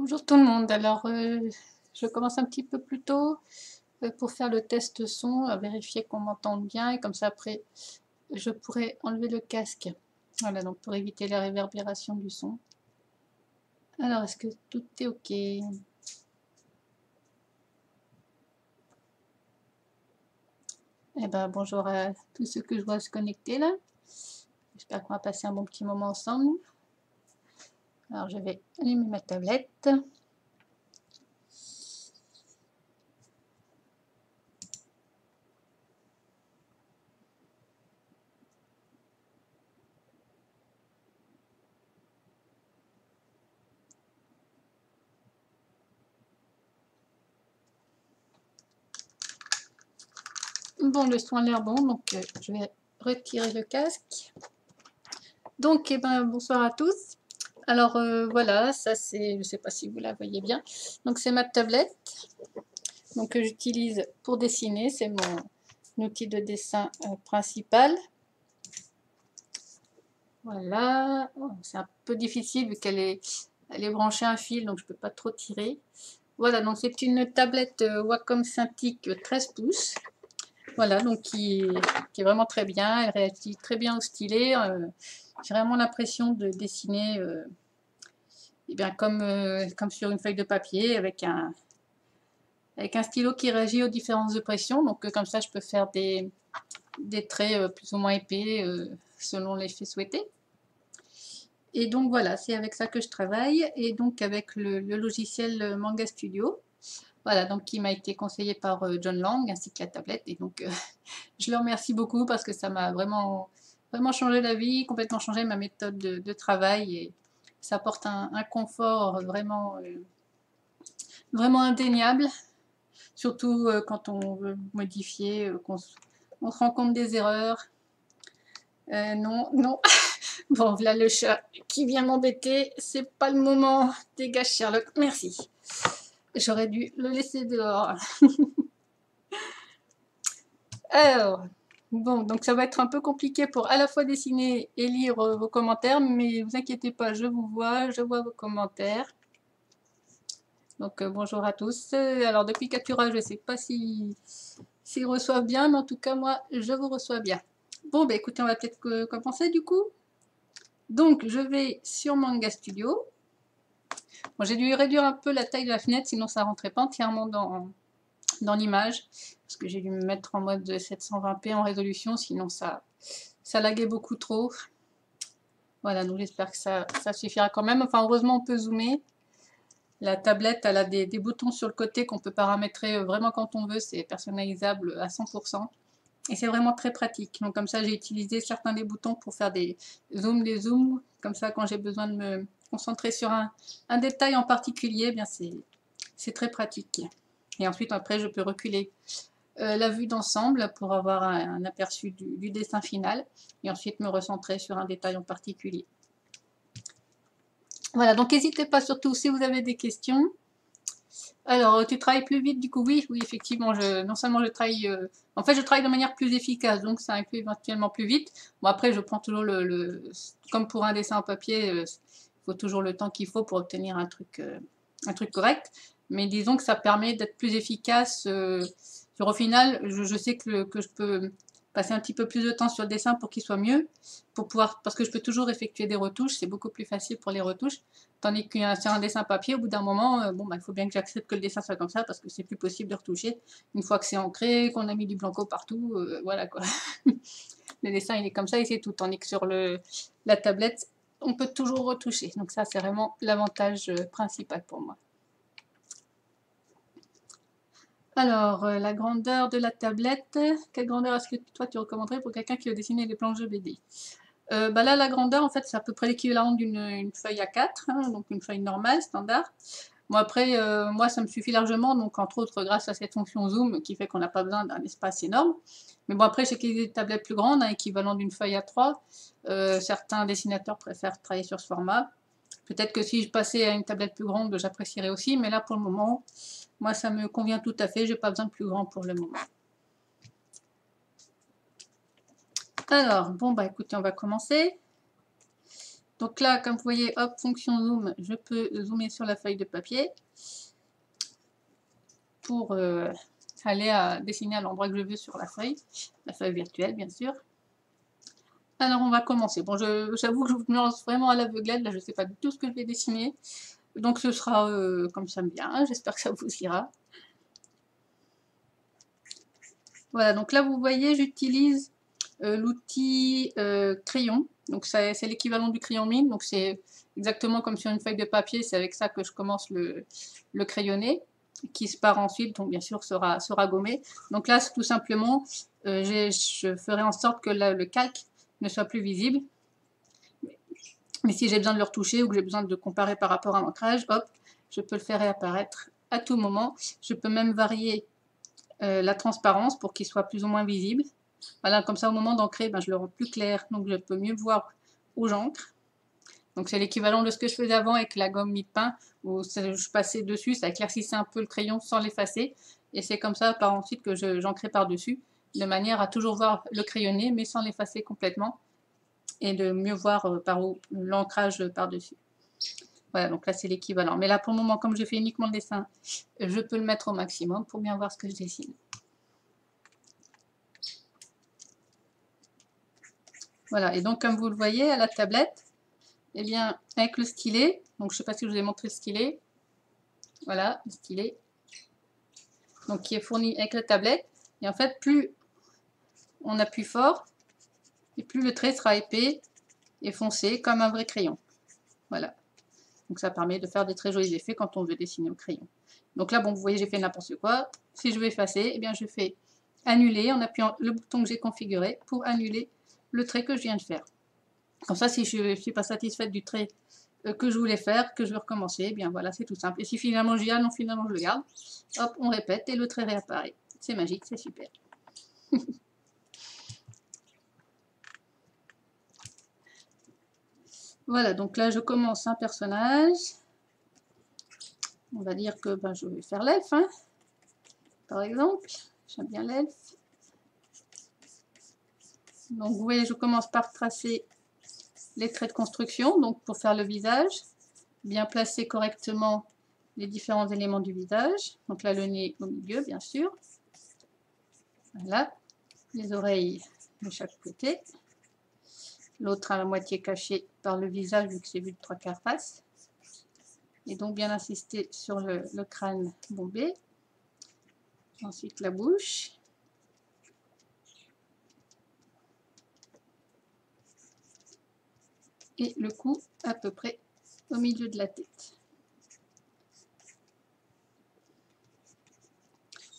Bonjour tout le monde. Alors, je commence un petit peu plus tôt pour faire le test son, à vérifier qu'on m'entende bien et comme ça après je pourrai enlever le casque. Voilà, donc pour éviter la réverbération du son. Alors, est-ce que tout est OK? Eh ben, bonjour à tous ceux que je vois se connecter là. J'espère qu'on va passer un bon petit moment ensemble. Alors, je vais allumer ma tablette. Bon, le son a l'air bon, donc je vais retirer le casque. Donc, eh ben, bonsoir à tous. Alors voilà, ça c'est, je ne sais pas si vous la voyez bien, donc c'est ma tablette donc, que j'utilise pour dessiner, c'est mon outil de dessin principal. Voilà, oh, c'est un peu difficile vu elle est branchée à un fil, donc je ne peux pas trop tirer. Voilà, donc c'est une tablette Wacom Cintiq 13 pouces. Voilà, donc qui est vraiment très bien, elle réagit très bien au stylet. J'ai vraiment l'impression de dessiner et bien, comme sur une feuille de papier avec un stylo qui réagit aux différences de pression. Donc comme ça, je peux faire des traits plus ou moins épais selon l'effet souhaité. Et donc voilà, c'est avec ça que je travaille. Et donc avec le logiciel Manga Studio. Voilà, donc qui m'a été conseillé par John Lang ainsi que la tablette. Et donc je le remercie beaucoup parce que ça m'a vraiment changé la vie, complètement changé ma méthode de travail. Et ça apporte un confort vraiment indéniable. Surtout quand on veut modifier, qu'on on se rend compte des erreurs. Non, non. Bon, voilà le chat qui vient m'embêter. C'est pas le moment. Dégage Sherlock. Merci. J'aurais dû le laisser dehors. Alors, bon, donc ça va être un peu compliqué pour à la fois dessiner et lire vos commentaires, mais vous inquiétez pas, je vous vois, je vois vos commentaires. Donc bonjour à tous. Alors depuis Captura, je ne sais pas s'ils reçoivent bien, mais en tout cas moi, je vous reçois bien. Bon, bah écoutez, on va peut-être commencer du coup. Donc je vais sur Manga Studio. Bon, j'ai dû réduire un peu la taille de la fenêtre, sinon ça ne rentrait pas entièrement dans l'image, parce que j'ai dû me mettre en mode 720p en résolution, sinon ça laguait beaucoup trop. Voilà, donc j'espère que ça suffira quand même. Enfin, heureusement, on peut zoomer. La tablette, elle a des boutons sur le côté qu'on peut paramétrer vraiment quand on veut. C'est personnalisable à 100%. Et c'est vraiment très pratique. Donc comme ça, j'ai utilisé certains des boutons pour faire des zooms. Comme ça, quand j'ai besoin de me concentrer sur un détail en particulier, eh bien c'est très pratique. Et ensuite, après, je peux reculer la vue d'ensemble pour avoir un aperçu du dessin final. Et ensuite, me recentrer sur un détail en particulier. Voilà, donc n'hésitez pas surtout si vous avez des questions. Alors, tu travailles plus vite du coup? Oui, effectivement, non seulement je travaille... en fait, je travaille de manière plus efficace, donc ça inclut éventuellement plus vite. Bon, après, je prends toujours comme pour un dessin en papier, il faut toujours le temps qu'il faut pour obtenir un truc correct. Mais disons que ça permet d'être plus efficace. Au final, je sais que je peux passer un petit peu plus de temps sur le dessin pour qu'il soit mieux, parce que je peux toujours effectuer des retouches, c'est beaucoup plus facile pour les retouches. Tandis que sur un dessin papier, au bout d'un moment, bon, il faut bien que j'accepte que le dessin soit comme ça parce que c'est plus possible de retoucher. Une fois que c'est ancré, qu'on a mis du blanco partout, voilà quoi. Le dessin, il est comme ça et c'est tout. Tandis que sur la tablette, on peut toujours retoucher. Donc ça, c'est vraiment l'avantage principal pour moi. Alors, la grandeur de la tablette, quelle grandeur est-ce que toi tu recommanderais pour quelqu'un qui veut dessiner des planches de BD? Là, la grandeur, en fait, c'est à peu près l'équivalent d'une feuille A4, hein, donc une feuille normale, standard. Bon, après, moi, ça me suffit largement, donc entre autres, grâce à cette fonction zoom qui fait qu'on n'a pas besoin d'un espace énorme. Mais bon, après, j'ai des tablettes plus grandes, hein, équivalent d'une feuille A3. Certains dessinateurs préfèrent travailler sur ce format. Peut-être que si je passais à une tablette plus grande, j'apprécierais aussi, mais là, pour le moment, moi, ça me convient tout à fait. Je n'ai pas besoin de plus grand pour le moment. Alors, bon, écoutez, on va commencer. Donc là, comme vous voyez, hop, fonction zoom, je peux zoomer sur la feuille de papier pour aller dessiner à l'endroit que je veux sur la feuille virtuelle, bien sûr. Alors, on va commencer. Bon, j'avoue que je me lance vraiment à l'aveuglette, là, je ne sais pas du tout ce que je vais dessiner. Donc, ce sera comme ça me vient, j'espère que ça vous ira. Voilà, donc là, vous voyez, j'utilise l'outil crayon. Donc, c'est l'équivalent du crayon mine. Donc, c'est exactement comme sur une feuille de papier. C'est avec ça que je commence le crayonné, qui se part ensuite, donc bien sûr, sera gommé. Donc là, tout simplement, je ferai en sorte que le calque ne soit plus visible. Mais si j'ai besoin de le retoucher ou que j'ai besoin de comparer par rapport à l'ancrage, hop, je peux le faire réapparaître à tout moment. Je peux même varier la transparence pour qu'il soit plus ou moins visible. Voilà, comme ça au moment d'ancrer, ben, je le rends plus clair, donc je peux mieux voir où j'encre. Donc c'est l'équivalent de ce que je faisais avant avec la gomme mie-de-pain, où je passais dessus, ça éclaircissait un peu le crayon sans l'effacer. Et c'est comme ça par ensuite que j'ancrais par-dessus, de manière à toujours voir le crayonné, mais sans l'effacer complètement, et de mieux voir par où l'ancrage par-dessus. Voilà, donc là c'est l'équivalent. Mais là pour le moment, comme je fais uniquement le dessin, je peux le mettre au maximum pour bien voir ce que je dessine. Voilà, et donc comme vous le voyez à la tablette, eh bien avec le stylet, donc je ne sais pas si je vous ai montré le stylet, voilà le stylet, donc qui est fourni avec la tablette, et en fait plus on appuie fort, et plus le trait sera épais et foncé comme un vrai crayon. Voilà, donc ça permet de faire des très jolis effets quand on veut dessiner au crayon. Donc là, bon, vous voyez, j'ai fait n'importe quoi. Si je veux effacer, eh bien je fais annuler en appuyant le bouton que j'ai configuré pour annuler le trait que je viens de faire. Comme ça, si je ne suis pas satisfaite du trait que je voulais faire, que je veux recommencer, eh bien voilà, c'est tout simple. Et si finalement je dis, ah non, finalement je le garde, hop, on répète et le trait réapparaît. C'est magique, c'est super. Voilà, donc là je commence un personnage. On va dire que ben, je vais faire l'elfe, hein, par exemple. J'aime bien l'elfe. Donc vous voyez, je commence par tracer les traits de construction, donc pour faire le visage, bien placer correctement les différents éléments du visage. Donc là, le nez au milieu, bien sûr. Voilà, les oreilles de chaque côté. L'autre à la moitié caché par le visage, vu que c'est vu de 3/4 face. Et donc bien insister sur le crâne bombé. Ensuite la bouche. Et le cou à peu près au milieu de la tête.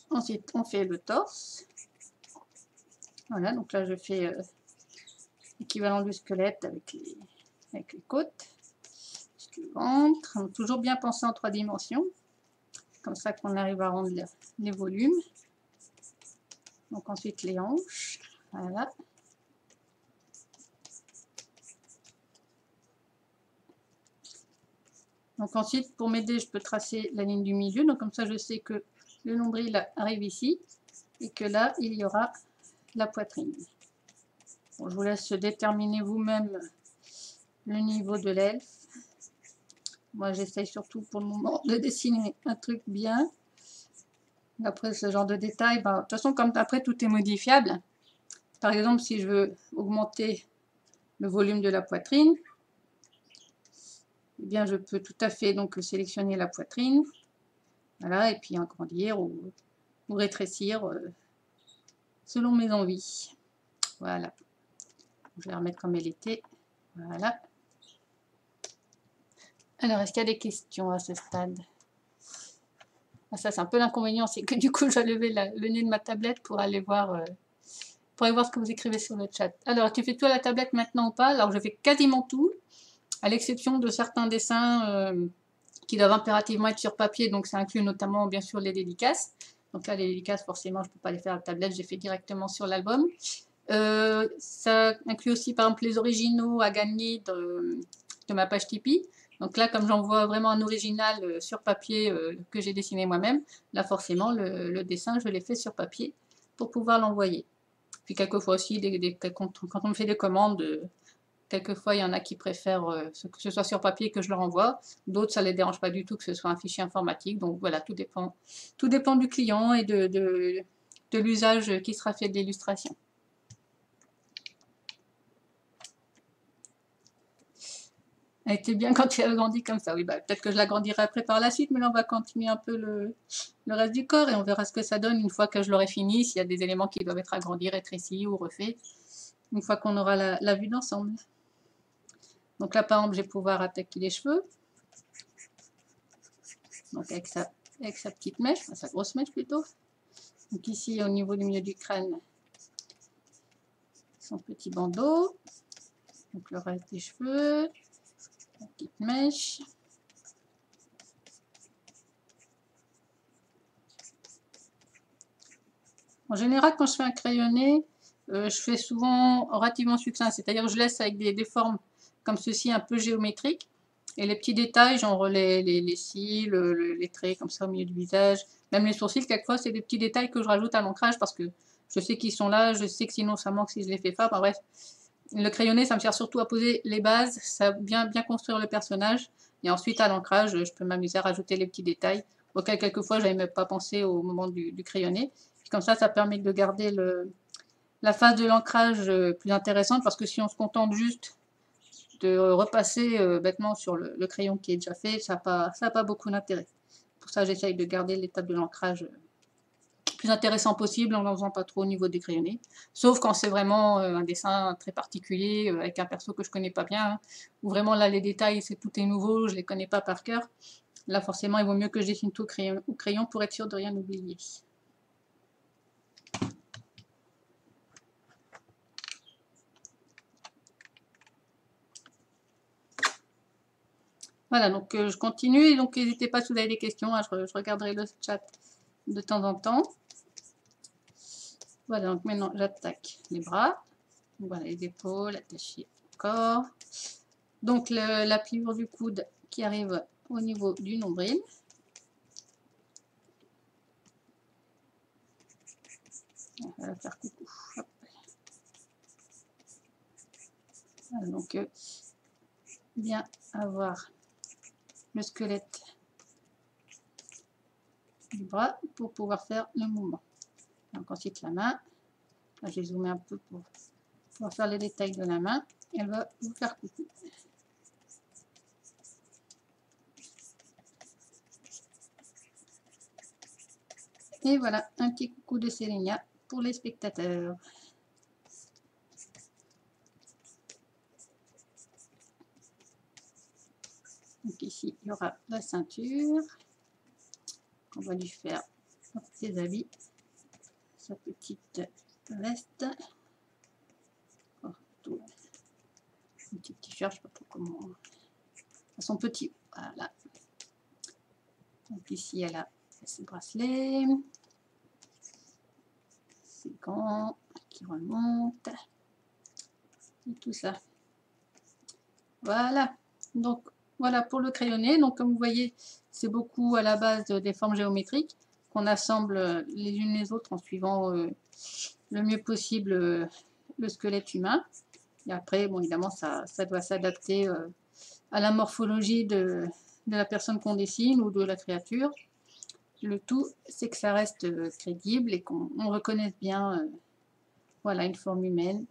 Ensuite, on fait le torse. Voilà, donc là, je fais l'équivalent du squelette avec les côtes. Le ventre. Donc, toujours bien penser en 3 dimensions. Comme ça qu'on arrive à rendre les volumes. Donc ensuite, les hanches. Voilà. Donc ensuite, pour m'aider, je peux tracer la ligne du milieu. Donc comme ça, je sais que le nombril arrive ici et que là, il y aura la poitrine. Bon, je vous laisse déterminer vous-même le niveau de l'elfe. Moi, j'essaye surtout pour le moment de dessiner un truc bien. Après, ce genre de détails, ben, de toute façon, comme après, tout est modifiable. Par exemple, si je veux augmenter le volume de la poitrine, eh bien, je peux tout à fait donc sélectionner la poitrine. Voilà, et puis agrandir ou rétrécir selon mes envies. Voilà. Je vais la remettre comme elle était. Voilà. Alors, est-ce qu'il y a des questions à ce stade? Ah, ça, c'est un peu l'inconvénient, c'est que du coup, je dois lever le nez de ma tablette pour aller voir ce que vous écrivez sur le chat. Alors, tu fais tout à la tablette maintenant ou pas? Alors, je fais quasiment tout, à l'exception de certains dessins qui doivent impérativement être sur papier, donc ça inclut notamment, bien sûr, les dédicaces. Donc là, les dédicaces, forcément, je ne peux pas les faire à la tablette, j'ai fait directement sur l'album. Ça inclut aussi, par exemple, les originaux à gagner de ma page Tipeee. Donc là, comme j'envoie vraiment un original sur papier que j'ai dessiné moi-même, là, forcément, le dessin, je l'ai fait sur papier pour pouvoir l'envoyer. Puis quelquefois aussi, quand on me fait des commandes, quelquefois, il y en a qui préfèrent que ce soit sur papier que je leur envoie. D'autres, ça ne les dérange pas du tout que ce soit un fichier informatique. Donc voilà, tout dépend du client et de l'usage qui sera fait de l'illustration. Elle était bien quand tu as grandi comme ça. Oui, bah, peut-être que je l'agrandirai après par la suite, mais là, on va continuer un peu le reste du corps et on verra ce que ça donne une fois que je l'aurai fini, s'il y a des éléments qui doivent être agrandis, rétrécis ou refaits, une fois qu'on aura la vue d'ensemble. Donc là, par exemple, je vais pouvoir attaquer les cheveux. Donc avec sa petite mèche, enfin, sa grosse mèche plutôt. Donc ici, au niveau du milieu du crâne, son petit bandeau. Donc le reste des cheveux, la petite mèche. En général, quand je fais un crayonné, je fais souvent relativement succinct, c'est-à-dire que je laisse avec des formes comme ceci, un peu géométriques, et les petits détails, genre les cils, les traits comme ça au milieu du visage, même les sourcils, quelquefois, c'est des petits détails que je rajoute à l'ancrage parce que je sais qu'ils sont là, je sais que sinon ça manque si je les fais pas, enfin bref. Le crayonné, ça me sert surtout à poser les bases, ça bien construire le personnage, et ensuite à l'ancrage, je peux m'amuser à rajouter les petits détails, auxquels quelquefois j'avais même pas pensé au moment du crayonné. Comme ça permet de garder la phase de l'ancrage plus intéressante parce que si on se contente juste de repasser bêtement sur le crayon qui est déjà fait, ça n'a pas beaucoup d'intérêt. Pour ça, j'essaye de garder l'étape de l'ancrage plus intéressant possible en n'en faisant pas trop au niveau des crayonnés. Sauf quand c'est vraiment un dessin très particulier avec un perso que je connais pas bien, hein, où vraiment là les détails, tout est nouveau, je les connais pas par cœur. Là, forcément, il vaut mieux que je dessine tout au crayon pour être sûr de rien oublier. Voilà, donc je continue, et donc n'hésitez pas si vous avez des questions, hein, je regarderai le chat de temps en temps. Voilà, donc maintenant j'attaque les bras, voilà les épaules, attachées au corps. Donc la pliure du coude qui arrive au niveau du nombril. On va faire coucou. Hop. Voilà, donc bien avoir le squelette du bras pour pouvoir faire le mouvement. Donc ensuite la main, là, je vais zoomer un peu pour pouvoir faire les détails de la main. Elle va vous faire coucou. Et voilà, un petit coucou de Sélénia pour les spectateurs. Donc ici, il y aura la ceinture. On va lui faire ses habits, sa petite veste, un petit t-shirt, je ne sais pas trop comment, son petit, voilà. Donc ici, elle a ses bracelets, ses gants qui remontent, et tout ça. Voilà, donc voilà pour le crayonné. Donc comme vous voyez, c'est beaucoup à la base des formes géométriques qu'on assemble les unes les autres en suivant le mieux possible le squelette humain. Et après, bon, évidemment, ça doit s'adapter à la morphologie de la personne qu'on dessine ou de la créature. Le tout, c'est que ça reste crédible et qu'on reconnaisse bien voilà, une forme humaine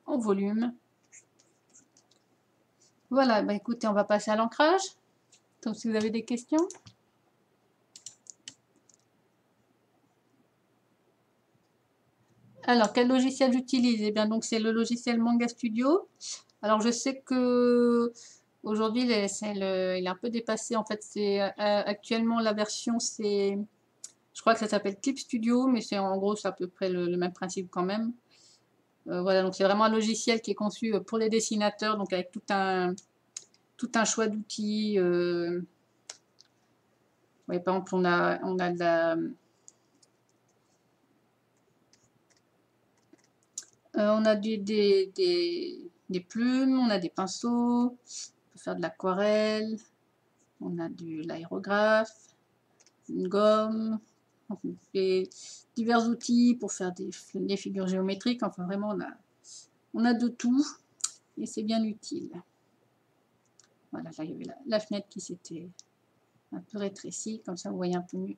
en volume. Voilà, bah écoutez, on va passer à l'ancrage. Donc si vous avez des questions. Alors, quel logiciel j'utilise? Eh bien, donc c'est le logiciel Manga Studio. Alors, je sais que aujourd'hui, il est un peu dépassé. En fait, c'est actuellement la version, c'est, je crois que ça s'appelle Clip Studio, mais c'est en gros, c'est à peu près le même principe quand même. Voilà, donc c'est vraiment un logiciel qui est conçu pour les dessinateurs, donc avec tout un choix d'outils. Ouais, par exemple, on a de la on a des plumes, on a des pinceaux, on peut faire de l'aquarelle, on a de l'aérographe, une gomme, divers outils pour faire des figures géométriques. Enfin, vraiment, on a de tout. et c'est bien utile. Voilà, là il y avait la fenêtre qui s'était un peu rétrécie, comme ça vous voyez un peu mieux.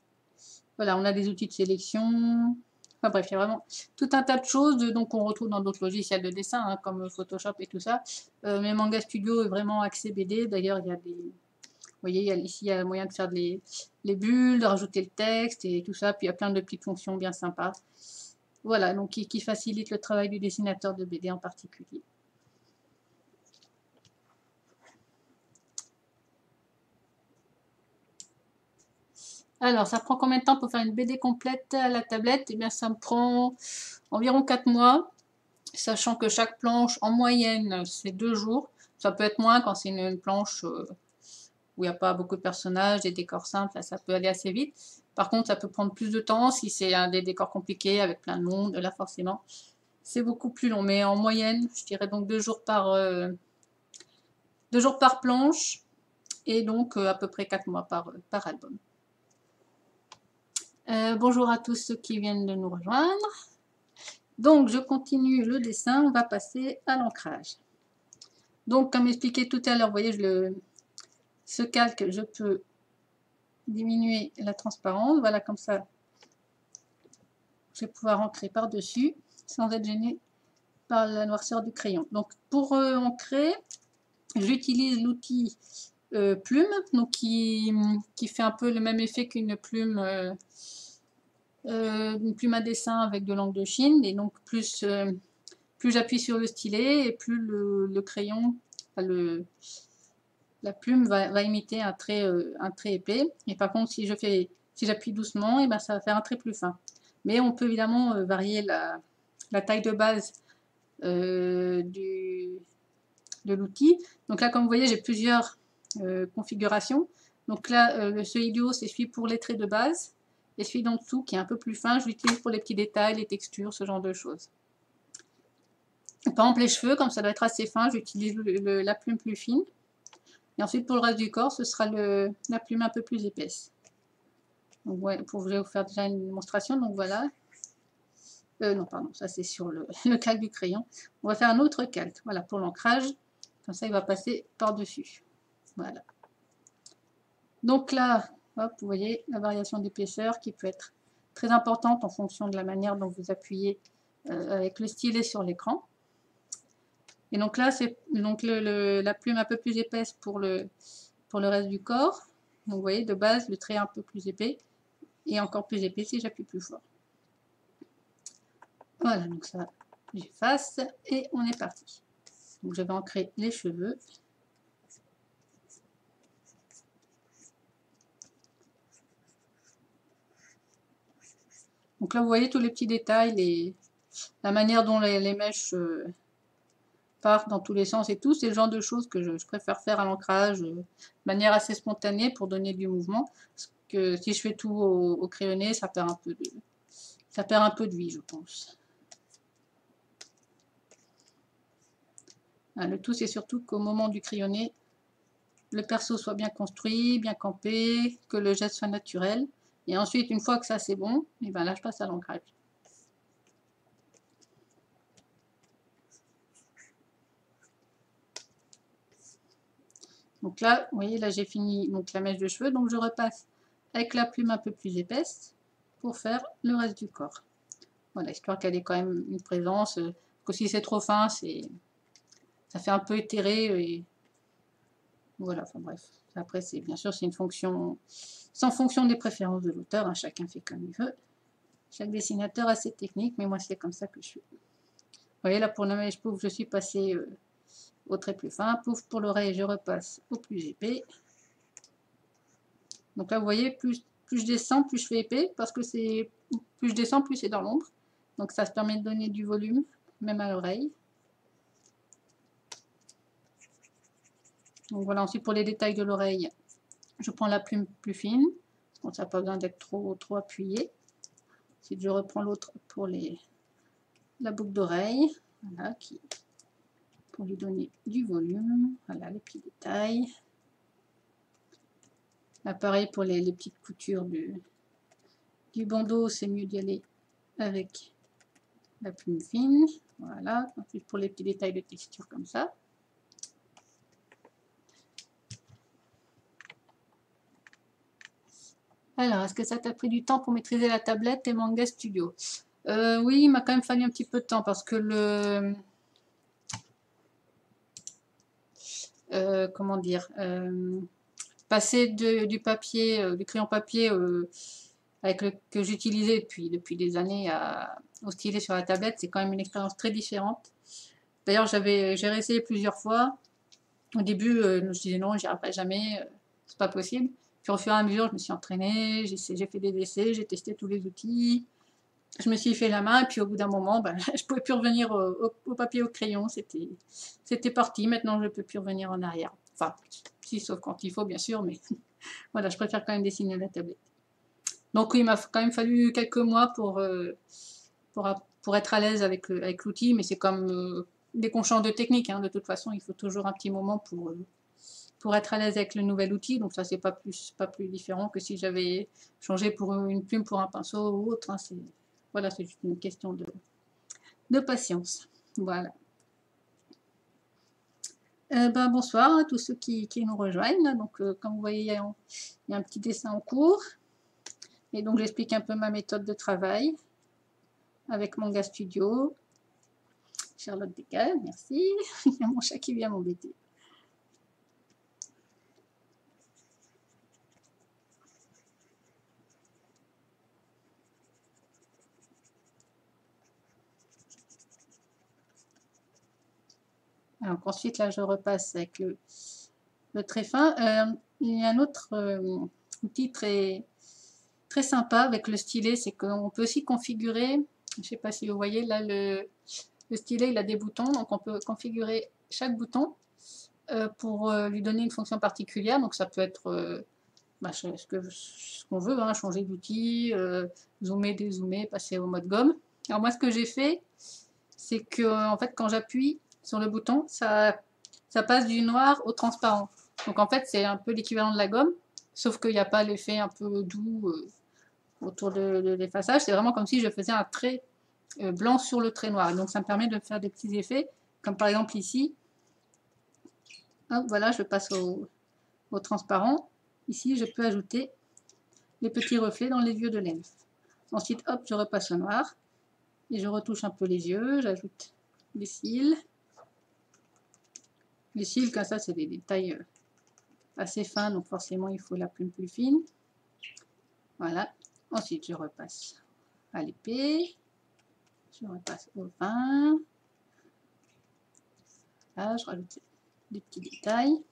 Voilà, on a des outils de sélection. Enfin bref, il y a vraiment tout un tas de choses donc on retrouve dans d'autres logiciels de dessin, hein, comme Photoshop et tout ça. Mais Manga Studio est vraiment axé BD. D'ailleurs, il y a des... Vous voyez, ici, il y a moyen de faire les bulles, de rajouter le texte et tout ça. Puis il y a plein de petites fonctions bien sympas. Voilà, donc qui facilite le travail du dessinateur de BD en particulier. Alors, ça prend combien de temps pour faire une BD complète à la tablette? Eh bien, ça me prend environ 4 mois, sachant que chaque planche, en moyenne, c'est 2 jours. Ça peut être moins quand c'est une planche où il n'y a pas beaucoup de personnages, des décors simples, là, ça peut aller assez vite. Par contre, ça peut prendre plus de temps si c'est des décors compliqués avec plein de monde, là, forcément, c'est beaucoup plus long. Mais en moyenne, je dirais donc 2 jours par planche, et donc à peu près 4 mois par album. Bonjour à tous ceux qui viennent de nous rejoindre. Donc, je continue le dessin, on va passer à l'ancrage. Donc, comme expliqué tout à l'heure, vous voyez, ce calque, je peux diminuer la transparence. Voilà, comme ça, je vais pouvoir ancrer par-dessus sans être gêné par la noirceur du crayon. Donc, pour ancrer, j'utilise l'outil plume, donc qui fait un peu le même effet qu'une plume... une plume à dessin avec de l'encre de Chine, et donc plus j'appuie sur le stylet et plus le crayon, enfin la plume va imiter un trait épais. Et par contre, si j'appuie doucement, et ben ça va faire un trait plus fin. Mais on peut évidemment varier la taille de base de l'outil. Donc là, comme vous voyez, j'ai plusieurs configurations. Donc là, celui du haut, c'est celui pour les traits de base. Et celui d'en dessous, qui est un peu plus fin, je l'utilise pour les petits détails, les textures, ce genre de choses. Par exemple, les cheveux, comme ça doit être assez fin, j'utilise la plume plus fine. Et ensuite, pour le reste du corps, ce sera la plume un peu plus épaisse. Donc, ouais, je vais vous faire déjà une démonstration. Donc voilà. Non, pardon, ça c'est sur le calque du crayon. On va faire un autre calque. Voilà, pour l'ancrage. Comme ça, il va passer par-dessus. Voilà. Donc là, hop, vous voyez la variation d'épaisseur qui peut être très importante en fonction de la manière dont vous appuyez avec le stylet sur l'écran. Et donc là, c'est donc la plume un peu plus épaisse pour le reste du corps. Donc vous voyez, de base, le trait un peu plus épais et encore plus épais si j'appuie plus fort. Voilà, donc ça, j'efface et on est parti. Donc je vais ancrer les cheveux. Donc là, vous voyez tous les petits détails, la manière dont les mèches partent dans tous les sens et tout. C'est le genre de choses que je préfère faire à l'ancrage de manière assez spontanée pour donner du mouvement. Parce que si je fais tout au crayonné, ça perd un peu de vie, je pense. Le tout, c'est surtout qu'au moment du crayonné, le perso soit bien construit, bien campé, que le geste soit naturel. Et ensuite, une fois que ça c'est bon, et ben là je passe à l'ancrage. Donc là, vous voyez, là j'ai fini donc, la mèche de cheveux, donc je repasse avec la plume un peu plus épaisse pour faire le reste du corps. Voilà, histoire qu'elle ait quand même une présence, parce que si c'est trop fin, ça fait un peu éthéré, et voilà, enfin bref. Après, bien sûr, c'est une fonction, sans fonction des préférences de l'auteur, hein, chacun fait comme il veut. Chaque dessinateur a ses techniques, mais moi c'est comme ça que je suis. Vous voyez, là pour la mèche, pouf, je suis passée au trait plus fin, pouf, pour l'oreille, je repasse au plus épais. Donc là, vous voyez, plus je descends, plus je fais épais, parce que plus je descends, plus c'est dans l'ombre. Donc ça se permet de donner du volume, même à l'oreille. Donc voilà, ensuite pour les détails de l'oreille, je prends la plume plus fine, donc ça n'a pas besoin d'être trop appuyé. Ensuite je reprends l'autre pour la boucle d'oreille, voilà, pour lui donner du volume, voilà les petits détails. Là pareil pour les petites coutures du bandeau, c'est mieux d'y aller avec la plume fine, voilà. Ensuite pour les petits détails de texture comme ça. Alors, est-ce que ça t'a pris du temps pour maîtriser la tablette et Manga Studio? Oui, il m'a quand même fallu un petit peu de temps parce que comment dire, passer du papier, du crayon papier que j'utilisais depuis des années au stylet sur la tablette, c'est quand même une expérience très différente. D'ailleurs, j'ai réessayé plusieurs fois. Au début, je me disais non, j'y arriverai jamais, c'est pas possible. Puis au fur et à mesure, je me suis entraînée, j'ai fait des essais, j'ai testé tous les outils. Je me suis fait la main, et puis au bout d'un moment, ben, je pouvais plus revenir au papier, au crayon. C'était parti. Maintenant, je ne peux plus revenir en arrière. Enfin, si, sauf quand il faut, bien sûr, mais voilà, je préfère quand même dessiner à la tablette. Donc oui, il m'a quand même fallu quelques mois pour être à l'aise avec l'outil, mais c'est comme dès qu'on change de technique, hein, de toute façon, il faut toujours un petit moment pour être à l'aise avec le nouvel outil. Donc ça, c'est pas plus différent que si j'avais changé pour une plume, pour un pinceau ou autre. Hein, voilà, c'est juste une question de patience. Voilà. Ben, bonsoir à tous ceux qui nous rejoignent. Donc, comme vous voyez, il y a un petit dessin en cours. Et donc, j'explique un peu ma méthode de travail avec Manga Studio. Charlotte Descales, merci. Il y a mon chat qui vient m'embêter. Donc ensuite, là, je repasse avec le trait fin. Il y a un autre outil très sympa avec le stylet, c'est qu'on peut aussi configurer, je ne sais pas si vous voyez, là, le stylet, il a des boutons, donc on peut configurer chaque bouton pour lui donner une fonction particulière. Donc ça peut être ce qu'on veut, hein, changer d'outil, zoomer, dézoomer, passer au mode gomme. Alors moi, ce que j'ai fait, c'est que en fait, quand j'appuie sur le bouton, ça passe du noir au transparent. Donc en fait, c'est un peu l'équivalent de la gomme, sauf qu'il n'y a pas l'effet un peu doux autour de l'effaçage. C'est vraiment comme si je faisais un trait blanc sur le trait noir. Donc ça me permet de faire des petits effets, comme par exemple ici. Hop, voilà, je passe au transparent. Ici, je peux ajouter les petits reflets dans les yeux de l'elfe. Ensuite, hop, je repasse au noir. Et je retouche un peu les yeux. J'ajoute les cils. Les cils, comme ça, c'est des détails assez fins. Donc forcément, il faut la plume plus fine. Voilà. Ensuite, je repasse à l'épée. Je repasse au vin. Là, je rajoute des petits détails.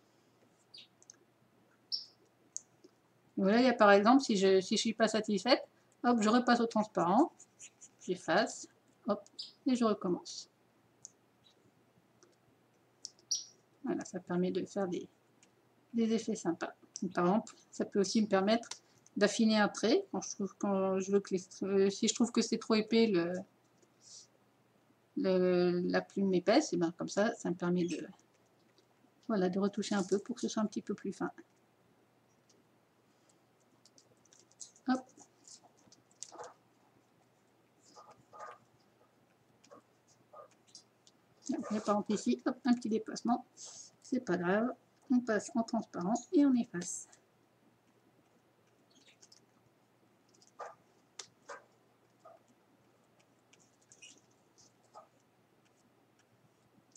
Voilà, il y a par exemple, si je ne suis pas satisfaite, hop, je repasse au transparent, j'efface, hop, et je recommence. Voilà, ça permet de faire des effets sympas. Donc, par exemple, ça peut aussi me permettre d'affiner un trait si je trouve que c'est trop épais la plume épaisse, et ben comme ça me permet de retoucher un peu pour que ce soit un petit peu plus fin. Hop. Par exemple ici, hop, un petit déplacement, c'est pas grave, on passe en transparent et on efface.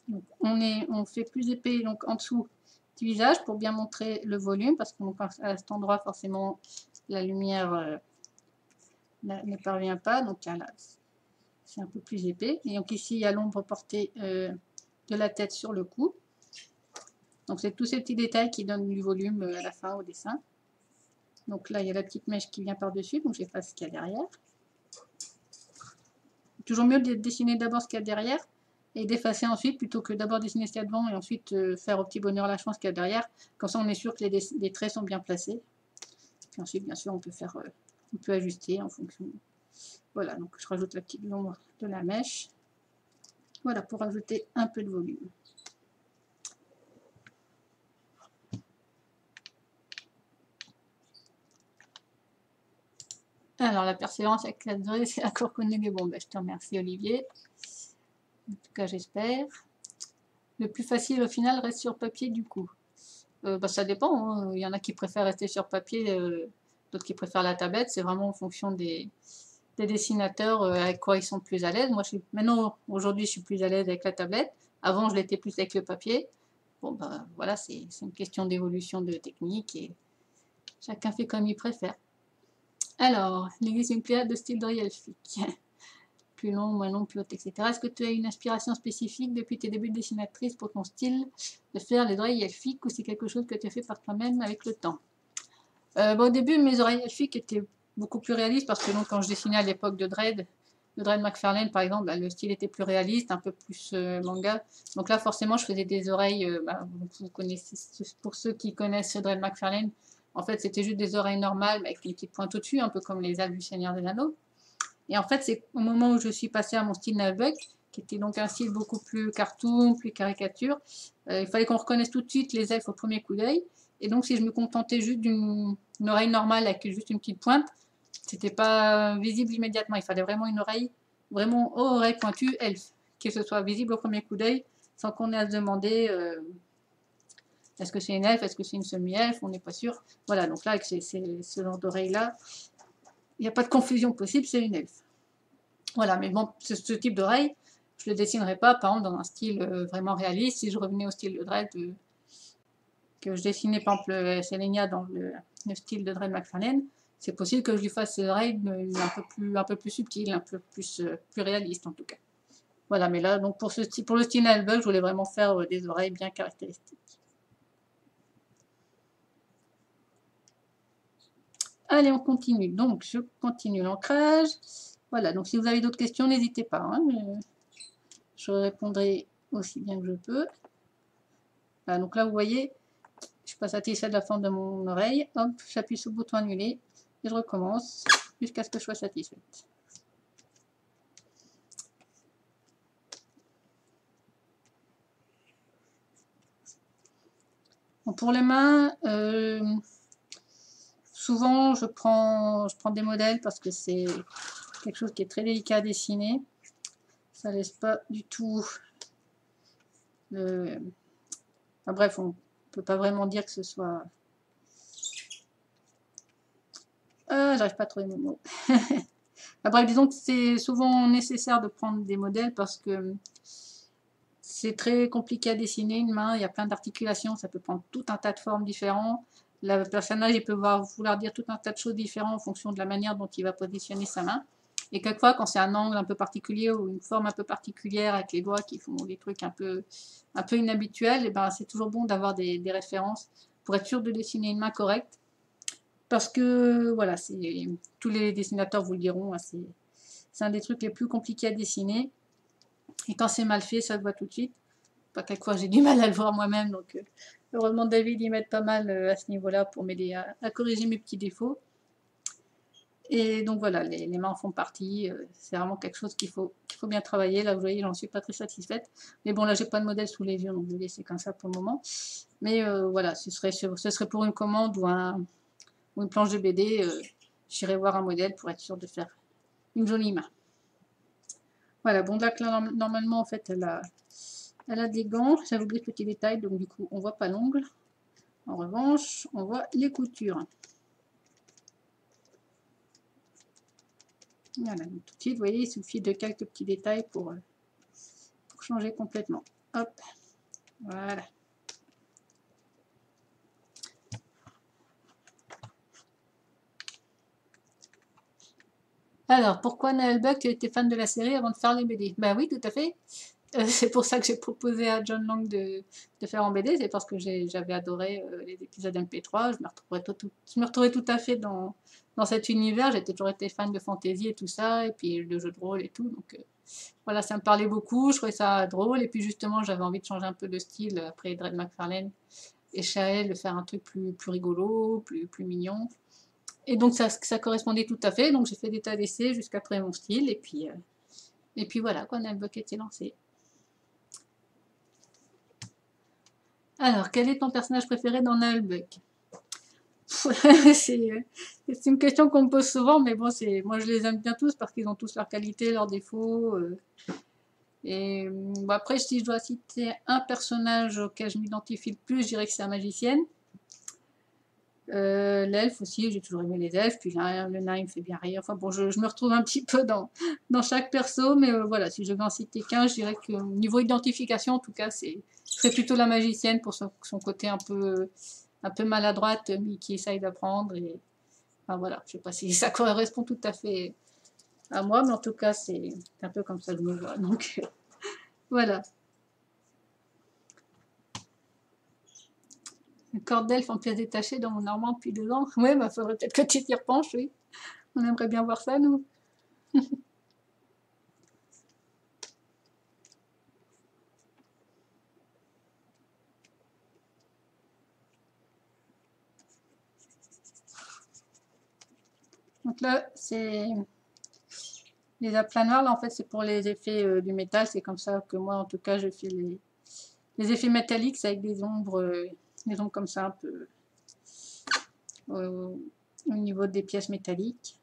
Donc on fait plus épais donc en dessous du visage pour bien montrer le volume, parce qu'à cet endroit forcément la lumière ne parvient pas, donc là c'est un peu plus épais. Et donc ici il y a l'ombre portée de la tête sur le cou. Donc c'est tous ces petits détails qui donnent du volume à la fin au dessin. Donc là il y a la petite mèche qui vient par-dessus, donc j'efface ce qu'il y a derrière. Toujours mieux de dessiner d'abord ce qu'il y a derrière et d'effacer ensuite, plutôt que d'abord dessiner ce qu'il y a devant et ensuite faire au petit bonheur la chance qu'il y a derrière. Comme ça on est sûr que les traits sont bien placés. Puis ensuite bien sûr on peut ajuster en fonction. Voilà, donc je rajoute la petite ombre de la mèche. Voilà, pour ajouter un peu de volume. Alors la persévérance avec la durée, c'est encore connu, mais bon, je te remercie Olivier. En tout cas j'espère. Le plus facile au final reste sur papier du coup. Ça dépend, hein. Il y en a qui préfèrent rester sur papier d'autres qui préfèrent la tablette. C'est vraiment en fonction des dessinateurs avec quoi ils sont plus à l'aise. Moi, maintenant, aujourd'hui, je suis plus à l'aise avec la tablette. Avant, je l'étais plus avec le papier. Bon, ben voilà, c'est une question d'évolution de technique et chacun fait comme il préfère. Alors, il existe une pléiade de styles d'oreilles elfiques. Plus long, moins long, plus haute, etc. Est-ce que tu as une inspiration spécifique depuis tes débuts de dessinatrice pour ton style de faire les oreilles elfiques ou c'est quelque chose que tu as fait par toi-même avec le temps? Bon, au début, mes oreilles elfiques étaient beaucoup plus réalistes parce que donc, quand je dessinais à l'époque de Dredd McFarlane par exemple, bah, le style était plus réaliste, un peu plus manga. Donc là, forcément, je faisais des oreilles, vous connaissez, pour ceux qui connaissent Dredd McFarlane, en fait, c'était juste des oreilles normales avec une petite pointe au-dessus, un peu comme les algues du Seigneur des Anneaux. Et en fait, c'est au moment où je suis passée à mon style Nailbuck, qui était donc un style beaucoup plus cartoon, plus caricature, il fallait qu'on reconnaisse tout de suite les elfes au premier coup d'œil. Et donc, si je me contentais juste d'une oreille normale avec juste une petite pointe, c'était pas visible immédiatement. Il fallait vraiment une oreille, vraiment oreille pointue, elfe, que ce soit visible au premier coup d'œil, sans qu'on ait à se demander est-ce que c'est une elfe, est-ce que c'est une semi-elfe, on n'est pas sûr. Voilà, donc là, avec ce genre d'oreille-là, il n'y a pas de confusion possible, c'est une elfe. Voilà, mais bon, ce type d'oreille, je ne le dessinerai pas, par exemple, dans un style vraiment réaliste. Si je revenais au style de Dredd, que je dessinais par exemple Selenia dans le style de Dredd McFarlane, c'est possible que je lui fasse ses oreilles un peu plus subtiles, un peu plus réalistes en tout cas. Voilà, mais là, donc pour le style Nailbuck, je voulais vraiment faire des oreilles bien caractéristiques. Allez, on continue. Donc, je continue l'ancrage. Voilà, donc si vous avez d'autres questions, n'hésitez pas. Hein, je répondrai aussi bien que je peux. Voilà, donc là, vous voyez, je ne suis pas satisfaite de la forme de mon oreille. Hop, j'appuie sur le bouton annuler et je recommence jusqu'à ce que je sois satisfaite. Bon, pour les mains, souvent je prends des modèles parce que c'est quelque chose qui est très délicat à dessiner. Ça laisse pas du tout le... Enfin, bref, on peut pas vraiment dire que ce soit... Ah, j'arrive pas à trouver mes mots. Enfin, bref, disons que c'est souvent nécessaire de prendre des modèles parce que c'est très compliqué à dessiner une main, il y a plein d'articulations, ça peut prendre tout un tas de formes différentes. Le personnage il peut vouloir dire tout un tas de choses différentes en fonction de la manière dont il va positionner sa main. Et quelquefois, quand c'est un angle un peu particulier ou une forme un peu particulière avec les doigts qui font des trucs un peu inhabituels, et ben c'est toujours bon d'avoir des références pour être sûr de dessiner une main correcte. Parce que, voilà, tous les dessinateurs vous le diront, hein, c'est un des trucs les plus compliqués à dessiner. Et quand c'est mal fait, ça se voit tout de suite. Pas quelquefois, j'ai du mal à le voir moi-même, donc heureusement David y m'aide pas mal à ce niveau-là pour m'aider à corriger mes petits défauts. Et donc voilà, les mains en font partie, c'est vraiment quelque chose qu'il faut bien travailler. Là, vous voyez, j'en suis pas très satisfaite. Mais bon, là, j'ai pas de modèle sous les yeux, donc je vais laisser comme ça pour le moment. Mais voilà, ce serait pour une commande ou une planche de BD, j'irai voir un modèle pour être sûr de faire une jolie main. Voilà, bon, là, normalement, en fait, elle a des gants. J'avais oublié ce petit détail, donc du coup, on voit pas l'ongle. En revanche, on voit les coutures. Voilà, donc tout de suite, vous voyez, il suffit de quelques petits détails pour changer complètement. Hop, voilà. Alors, pourquoi Nailbuck, tu étais fan de la série avant de faire les BD? Bah oui, tout à fait. C'est pour ça que j'ai proposé à John Lang de faire en BD, c'est parce que j'avais adoré les épisodes MP3, je me retrouvais tout à fait dans cet univers, j'ai toujours été fan de fantasy et tout ça, et puis de jeux de rôle et tout, donc voilà, ça me parlait beaucoup, je trouvais ça drôle, et puis justement j'avais envie de changer un peu de style après Dredd McFarlane et Shael, de faire un truc plus rigolo, plus mignon. Et donc ça correspondait tout à fait, donc j'ai fait des tas d'essais jusqu'à trouver mon style, et puis voilà, quand Nailbuck était lancé. Alors, quel est ton personnage préféré dans Nailbuck? C'est une question qu'on me pose souvent, mais bon, moi je les aime bien tous parce qu'ils ont tous leurs qualités, leurs défauts. Et bon, après, si je dois citer un personnage auquel je m'identifie le plus, je dirais que c'est la magicienne. L'elfe aussi, j'ai toujours aimé les elfes, puis le nain il me fait bien rire. Enfin bon, je me retrouve un petit peu dans chaque perso, mais voilà, si je vais en citer qu'un, je dirais que au niveau identification, en tout cas, c'est plutôt la magicienne pour son côté un peu maladroite, mais qui essaye d'apprendre. Et enfin, voilà, je sais pas si ça correspond tout à fait à moi, mais en tout cas, c'est un peu comme ça que je me vois. Donc voilà. Une corde d'elfe en pièces détachées dans mon armoire depuis 2 ans. Ouais, bah faudrait peut-être que tu t'y repenches, oui. On aimerait bien voir ça, nous. Donc là, c'est les aplats noirs. Là, en fait, c'est pour les effets du métal. C'est comme ça que moi, en tout cas, je fais les effets métalliques avec des ombres comme ça, un peu au niveau des pièces métalliques.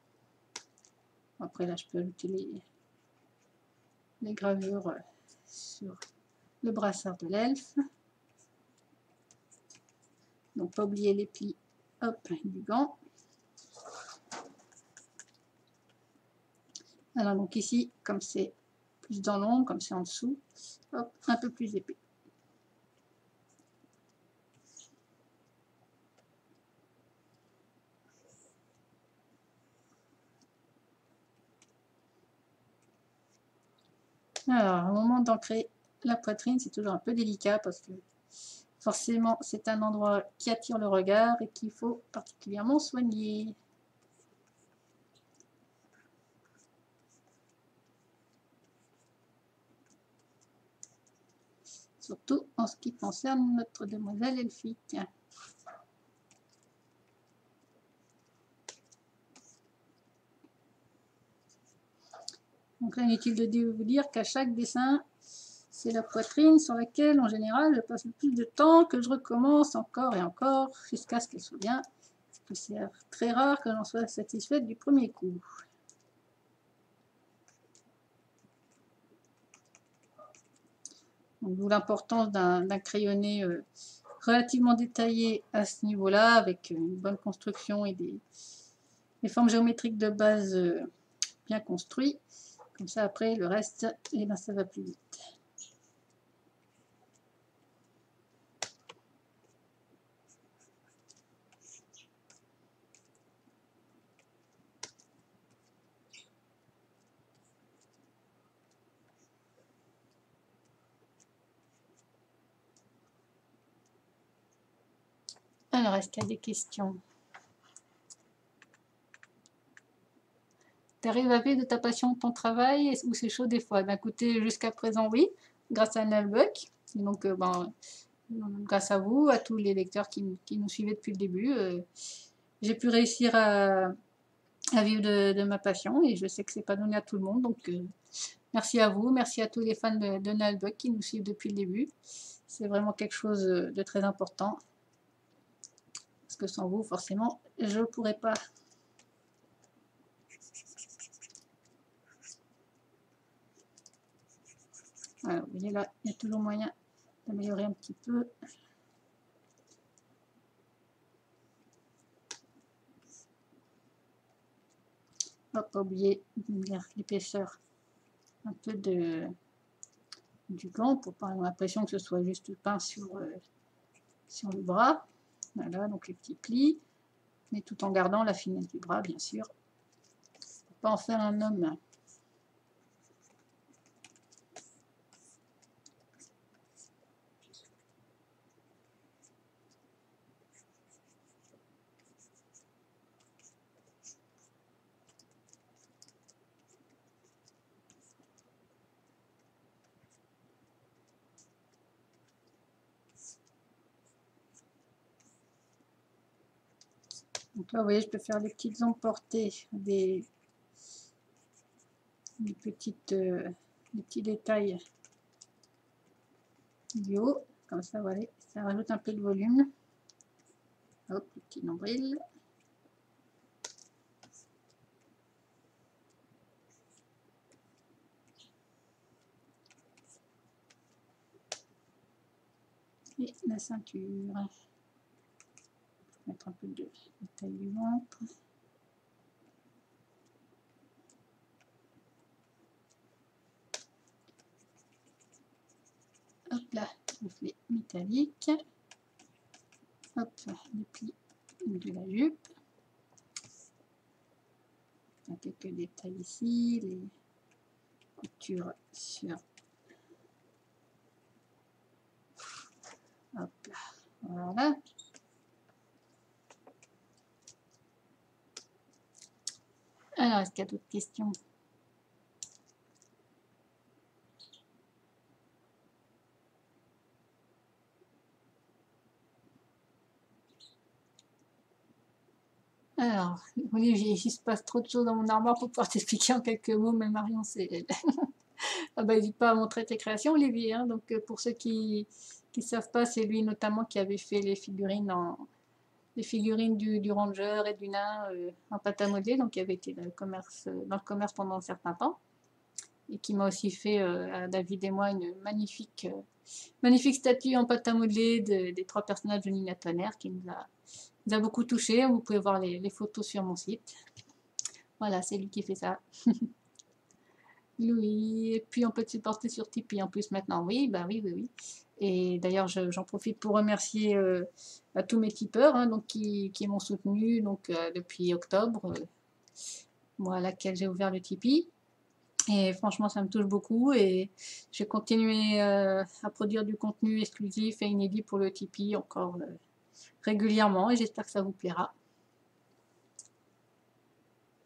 Après, là, je peux ajouter les gravures sur le brassard de l'elfe. Donc, pas oublier les plis, hop, du gant. Alors, donc ici, comme c'est plus dans l'ombre, comme c'est en dessous, hop, un peu plus épais. Alors, au moment d'ancrer la poitrine, c'est toujours un peu délicat parce que forcément, c'est un endroit qui attire le regard et qu'il faut particulièrement soigner. Surtout en ce qui concerne notre demoiselle elfique. Donc là, inutile de vous dire qu'à chaque dessin, c'est la poitrine sur laquelle, en général, je passe le plus de temps, que je recommence encore et encore, jusqu'à ce qu'elle soit bien. Parce que c'est très rare que j'en sois satisfaite du premier coup. D'où l'importance d'un crayonné relativement détaillé à ce niveau-là, avec une bonne construction et des formes géométriques de base bien construites. Comme ça, après, le reste, eh ben, ça va plus vite. Alors, est-ce qu'il y a des questions? T'arrives à vivre de ta passion, de ton travail, ou c'est chaud des fois? Ben, écoutez, jusqu'à présent, oui, grâce à Nalbuck. Donc, grâce à vous, à tous les lecteurs qui nous suivaient depuis le début, j'ai pu réussir à vivre de ma passion et je sais que c'est pas donné à tout le monde. Donc, merci à vous, merci à tous les fans de Nalbuck qui nous suivent depuis le début. C'est vraiment quelque chose de très important. Parce que sans vous, forcément, je ne pourrais pas. Voilà, vous voyez là, il y a toujours moyen d'améliorer un petit peu. Hop, pas oublier l'épaisseur un peu du gant pour pas avoir l'impression que ce soit juste peint sur le bras. Voilà, donc les petits plis, mais tout en gardant la finesse du bras, bien sûr. Pour pas en faire un homme. Donc là, vous voyez, je peux faire des petites emportées, des petits détails du haut. Comme ça, voilà, ça rajoute un peu de volume. Hop, le petit nombril. Et la ceinture. mettre un peu de taille du ventre. Hop là, reflet métallique. Hop, les plis de la jupe. Quelques détails ici, les coutures sur. Hop là, voilà. Alors, est-ce qu'il y a d'autres questions? Alors, Olivier, il se passe trop de choses dans mon armoire pour pouvoir t'expliquer en quelques mots, mais Marion, c'est... ah bah, n'hésite pas à montrer tes créations, Olivier. Hein. Donc, pour ceux qui ne savent pas, c'est lui notamment qui avait fait les figurines du ranger et du nain en pâte à modeler, donc qui avait été dans le commerce pendant un certain temps, et qui m'a aussi fait à David et moi une magnifique statue en pâte à modeler des 3 personnages de Nina Turner qui nous a beaucoup touché. Vous pouvez voir les photos sur mon site. Voilà, c'est lui qui fait ça. Louis, et puis on peut te supporter sur Tipeee en plus maintenant. Oui, bah oui. Et d'ailleurs, j'en profite pour remercier à tous mes tipeurs hein, donc qui m'ont soutenu donc, depuis octobre, moi à laquelle j'ai ouvert le Tipeee. Et franchement, ça me touche beaucoup et je vais continuer à produire du contenu exclusif et inédit pour le Tipeee encore régulièrement et j'espère que ça vous plaira.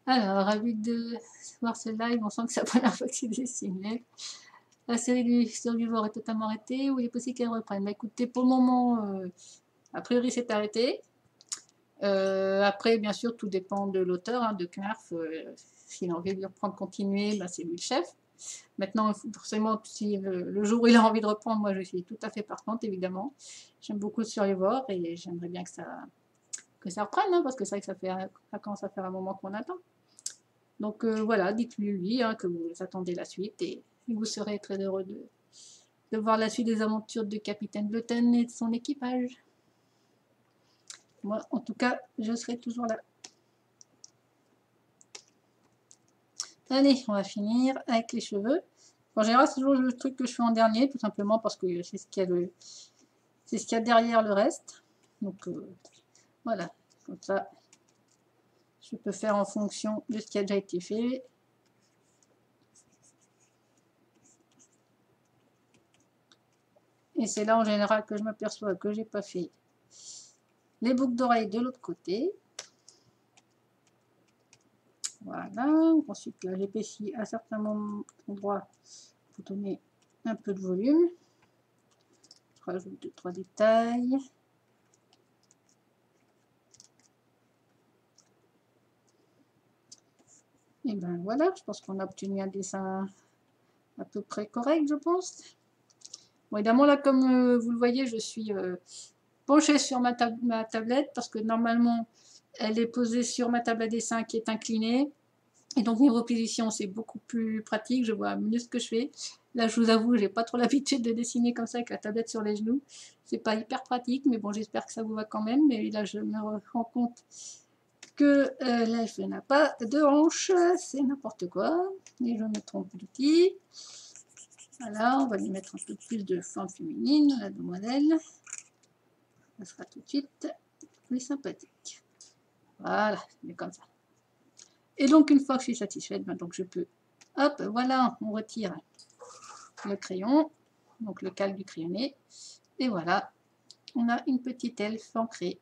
Alors, ravi de voir ce live, on sent que c'est la première fois que c'est dessiné. La série du Survivor est totalement arrêtée ou il est possible qu'elle reprenne? Bah, écoutez, pour le moment, a priori c'est arrêté. Après, bien sûr, tout dépend de l'auteur, hein, de Knarf. S'il a envie de reprendre, continuer, bah, c'est lui le chef. Maintenant, forcément, si le jour où il a envie de reprendre, moi je suis tout à fait partante, évidemment. J'aime beaucoup le Survivor et j'aimerais bien que ça reprenne, hein, parce que c'est vrai que ça commence à faire un moment qu'on attend. Donc voilà, dites-lui hein, que vous attendez la suite et vous serez très heureux de voir la suite des aventures de Capitaine Gluten et de son équipage. Moi, en tout cas, je serai toujours là. Allez, on va finir avec les cheveux. En général, c'est toujours le truc que je fais en dernier, tout simplement parce que c'est ce qu'il y a derrière le reste. Donc voilà, comme ça, je peux faire en fonction de ce qui a déjà été fait. Et c'est là en général que je m'aperçois que j'ai pas fait les boucles d'oreilles de l'autre côté. Voilà, ensuite là j'épaissis à certains endroits pour donner un peu de volume. Je rajoute 2-3 détails. Et ben voilà, je pense qu'on a obtenu un dessin à peu près correct, je pense. Bon, évidemment, là, comme vous le voyez, je suis penchée sur ma tablette parce que normalement, elle est posée sur ma table à dessin qui est inclinée. Et donc, niveau position, c'est beaucoup plus pratique. Je vois mieux ce que je fais. Là, je vous avoue, j'ai pas trop l'habitude de dessiner comme ça avec la tablette sur les genoux. C'est pas hyper pratique, mais bon, j'espère que ça vous va quand même. Mais là, je me rends compte que l'elfe n'a pas de hanche. C'est n'importe quoi. Et je me trompe d'outil. Voilà, on va lui mettre un peu plus de forme féminine, la demoiselle. Ça sera tout de suite plus sympathique. Voilà, c'est comme ça. Et donc, une fois que je suis satisfaite, ben, donc je peux, hop, voilà, on retire le crayon, donc le calque du crayonné. Et voilà, on a une petite elfe ancrée.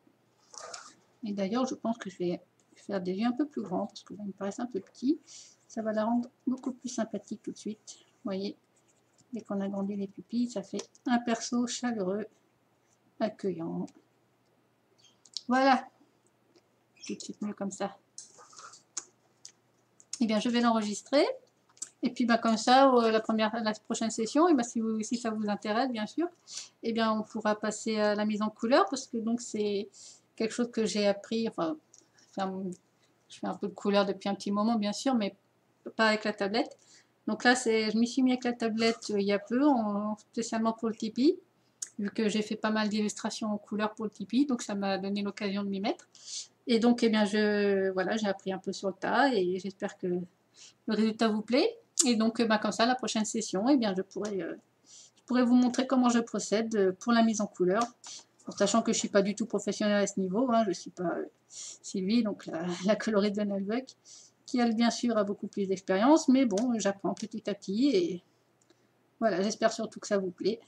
Et d'ailleurs, je pense que je vais faire des yeux un peu plus grands, parce que là, ils me paraissent un peu petits. Ça va la rendre beaucoup plus sympathique tout de suite. Vous voyez, dès qu'on agrandit les pupilles, ça fait un perso chaleureux, accueillant. Voilà, tout de suite mieux comme ça. Et bien, je vais l'enregistrer. Et puis, bah, comme ça, la prochaine session, et bah, si ça vous intéresse, bien sûr, et bien, on pourra passer à la mise en couleur, parce que donc c'est quelque chose que j'ai appris. Enfin, je fais un peu de couleur depuis un petit moment, bien sûr, mais pas avec la tablette. Donc là, je m'y suis mis avec la tablette il y a peu, spécialement pour le Tipeee. vu que j'ai fait pas mal d'illustrations en couleur pour le Tipeee, donc ça m'a donné l'occasion de m'y mettre. Et donc, eh bien, voilà, j'ai appris un peu sur le tas et j'espère que le résultat vous plaît. Et donc, comme ça, la prochaine session, eh bien, je pourrais vous montrer comment je procède pour la mise en couleur, en sachant que je ne suis pas du tout professionnelle à ce niveau. Hein, je ne suis pas Sylvie, donc la coloriste de Nullbuck, qui, elle, bien sûr, a beaucoup plus d'expérience. Mais bon, j'apprends petit à petit et voilà, j'espère surtout que ça vous plaît.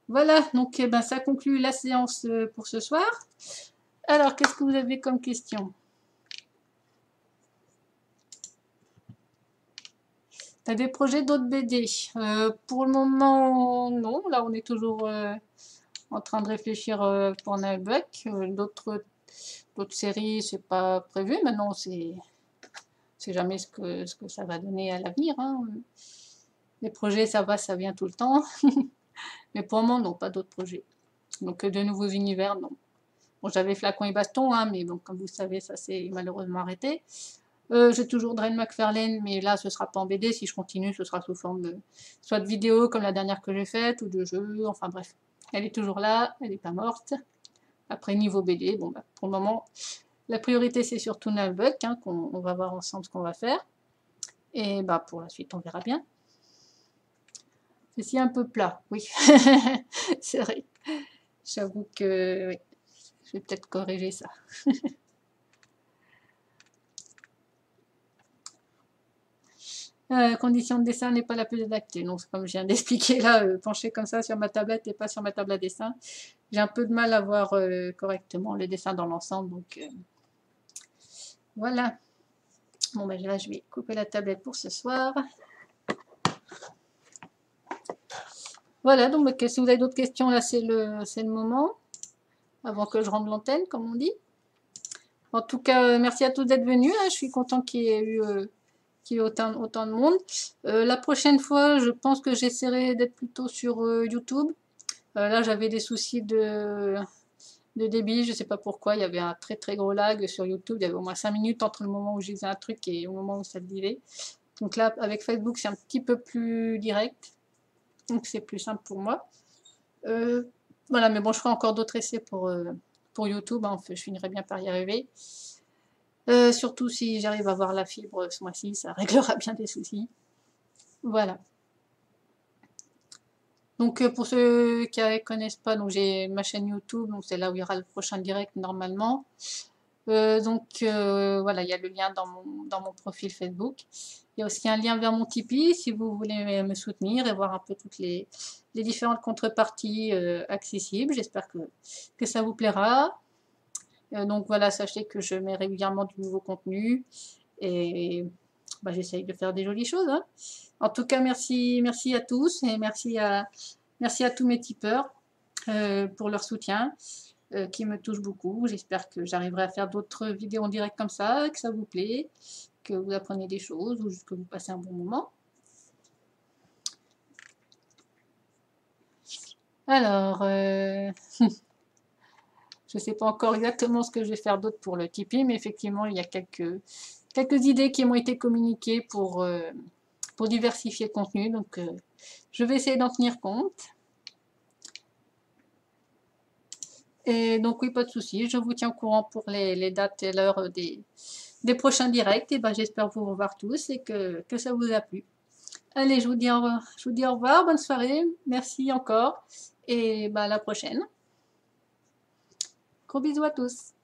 Voilà, donc eh ben, ça conclut la séance pour ce soir. Alors, qu'est-ce que vous avez comme question? T'as des projets d'autres BD? Pour le moment, non. Là, on est toujours en train de réfléchir pour Nullbuck. D'autres séries, c'est pas prévu. Maintenant, c'est jamais ce que ça va donner à l'avenir. Hein. Les projets, ça va, ça vient tout le temps. Mais pour le moment, non, pas d'autres projets. Donc, de nouveaux univers, non. Bon, j'avais Flacon et Baston, hein, mais bon, comme vous savez, ça s'est malheureusement arrêté. J'ai toujours Drain McFarlane, mais là, ce sera pas en BD. Si je continue, ce sera sous forme soit de vidéo, comme la dernière que j'ai faite, ou de jeu. Enfin bref, elle est toujours là, elle n'est pas morte. Après, niveau BD, bon, bah, pour le moment, la priorité, c'est surtout Nullbuck, hein, qu'on va voir ensemble ce qu'on va faire. Et bah, pour la suite, on verra bien. Ceci un peu plat, oui. C'est vrai. J'avoue que oui. Je vais peut-être corriger ça. Condition de dessin n'est pas la plus adaptée. Donc, comme je viens d'expliquer là, pencher comme ça sur ma tablette et pas sur ma table à dessin, j'ai un peu de mal à voir correctement le dessin dans l'ensemble. Donc, voilà. Bon, ben là, je vais couper la tablette pour ce soir. Voilà, donc si vous avez d'autres questions, là, c'est le moment. Avant que je rende l'antenne, comme on dit. En tout cas, merci à tous d'être venus. Hein. Je suis content qu'il y ait eu autant de monde. La prochaine fois, je pense que j'essaierai d'être plutôt sur YouTube. Là, j'avais des soucis de débit, je ne sais pas pourquoi. Il y avait un très très gros lag sur YouTube. Il y avait au moins 5 minutes entre le moment où je disais un truc et au moment où ça le disait. Donc là, avec Facebook, c'est un petit peu plus direct. Donc c'est plus simple pour moi. Voilà, mais bon, je ferai encore d'autres essais pour YouTube. Hein. Je finirai bien par y arriver. Surtout si j'arrive à avoir la fibre ce mois-ci, ça réglera bien des soucis. Voilà. Donc pour ceux qui ne connaissent pas, donc j'ai ma chaîne YouTube, donc c'est là où il y aura le prochain direct normalement. Voilà, il y a le lien dans mon profil Facebook. Il y a aussi un lien vers mon Tipeee si vous voulez me soutenir et voir un peu toutes les différentes contreparties accessibles. J'espère que ça vous plaira. Donc voilà, sachez que je mets régulièrement du nouveau contenu et bah, j'essaye de faire des jolies choses. Hein. En tout cas, merci à tous et merci à tous mes tipeurs pour leur soutien qui me touche beaucoup. J'espère que j'arriverai à faire d'autres vidéos en direct comme ça, que ça vous plaît, que vous apprenez des choses ou juste que vous passez un bon moment. Alors, je ne sais pas encore exactement ce que je vais faire d'autre pour le Tipeee, mais effectivement, il y a quelques idées qui m'ont été communiquées pour diversifier le contenu. Donc, je vais essayer d'en tenir compte. Et donc, oui, pas de souci. Je vous tiens au courant pour les dates et l'heure des prochains directs. Et ben, j'espère vous revoir tous et que ça vous a plu. Allez, je vous dis au revoir. Bonne soirée. Merci encore. Et ben, à la prochaine. Gros bisous à tous.